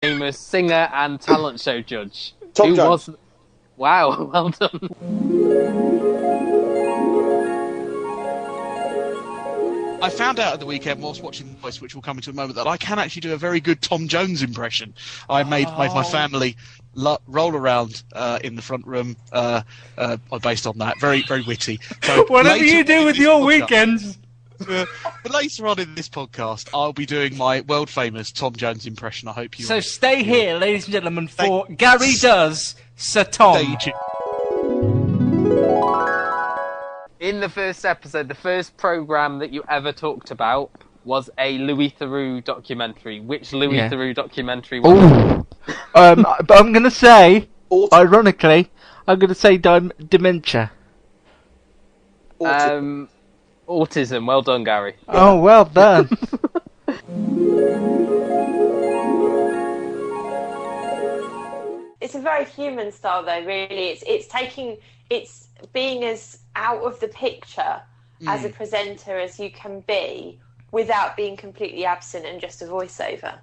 famous singer and talent show judge. Tom Jones. Wow, well done. I found out at the weekend whilst watching The Voice, which we'll come into in a moment, that I can actually do a very good Tom Jones impression. I made my family roll around in the front room based on that. Very, very witty. So whatever you do with your weekends. But later on in this podcast, I'll be doing my world-famous Tom Jones impression. I hope you... So stay here, ladies and gentlemen, for Gary Does Sir Tom. In the first episode, the first programme that you ever talked about was a Louis Theroux documentary. Which Louis Theroux documentary was it? But I'm going to say, ironically, I'm going to say dementia. Autism. Well done, Gary. Oh, well done. It's a very human style, though. Really, it's being as out of the picture as a presenter as you can be without being completely absent and just a voiceover.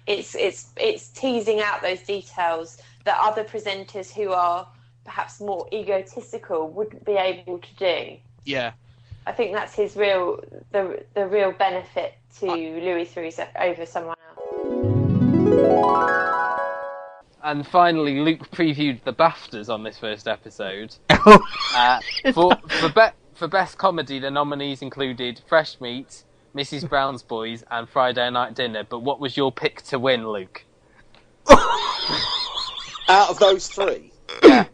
It's teasing out those details that other presenters who are perhaps more egotistical wouldn't be able to do. Yeah. I think that's the real benefit to Louis Theroux over someone else. And finally, Luke previewed the BAFTAs on this first episode. For Best Comedy, the nominees included Fresh Meat, Mrs. Brown's Boys, and Friday Night Dinner. But what was your pick to win, Luke? Out of those three? Yeah.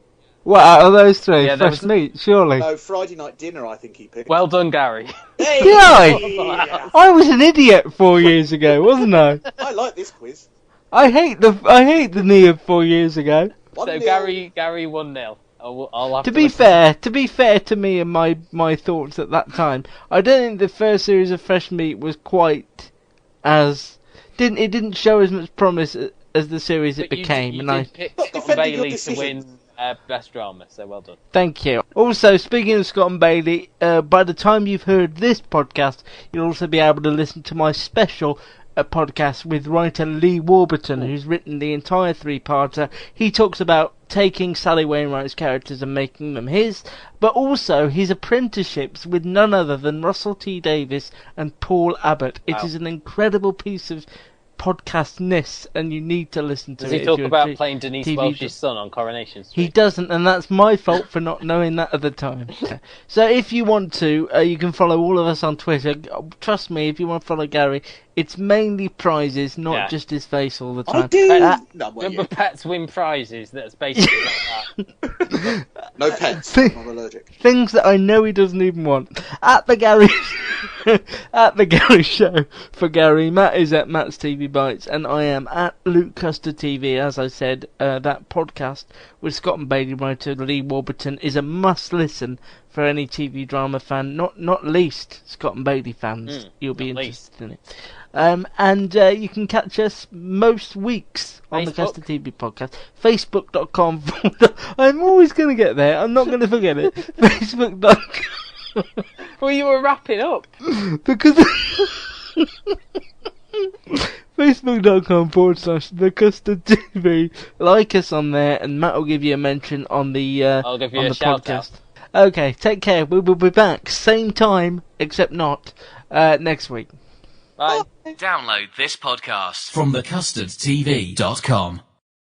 What, out of those three? Yeah, Fresh Meat, surely. No, Friday Night Dinner, I think he picked. Well done, Gary. Hey! Did I? I was an idiot 4 years ago, wasn't I? I like this quiz. I hate the knee of 4 years ago. So Gary 1-0. I'll have To be fair to me and my thoughts at that time, I don't think the first series of Fresh Meat was quite as it didn't show as much promise as the series it became. You did pick Scott and Bailey to win Best Drama, so well done. Thank you. Also, speaking of Scott and Bailey, by the time you've heard this podcast, you'll also be able to listen to my special podcast with writer Lee Warburton, who's written the entire three-parter. He talks about taking Sally Wainwright's characters and making them his, but also his apprenticeships with none other than Russell T Davies and Paul Abbott. It is an incredible piece of podcastness, and you need to listen to it. Does he talk about playing Denise Welch's son on Coronation Street? He doesn't, and that's my fault for not knowing that at the time. So if you want to, you can follow all of us on Twitter. Trust me, if you want to follow Gary, it's mainly prizes, not just his face all the time. I do! Remember pets win prizes? That's basically like that. No pets, I'm allergic. Things that I know he doesn't even want. At the Gary Show for Gary, Matt is at Matt's TV Bites, and I am at Luke Custard TV. As I said, that podcast with Scott and Bailey writer Lee Warburton is a must-listen for any TV drama fan, not least Scott and Bailey fans. You'll be interested in it. And you can catch us most weeks on the Custard TV podcast. Facebook.com. I'm always going to get there. I'm not going to forget it. Facebook.com. Well, you were wrapping up. Because Facebook.com/The Custard TV. Like us on there, and Matt will give you a mention on the I'll give you a shout podcast. Okay, take care. We will be back same time, except not next week. Bye. Download this podcast from thecustardtv.com.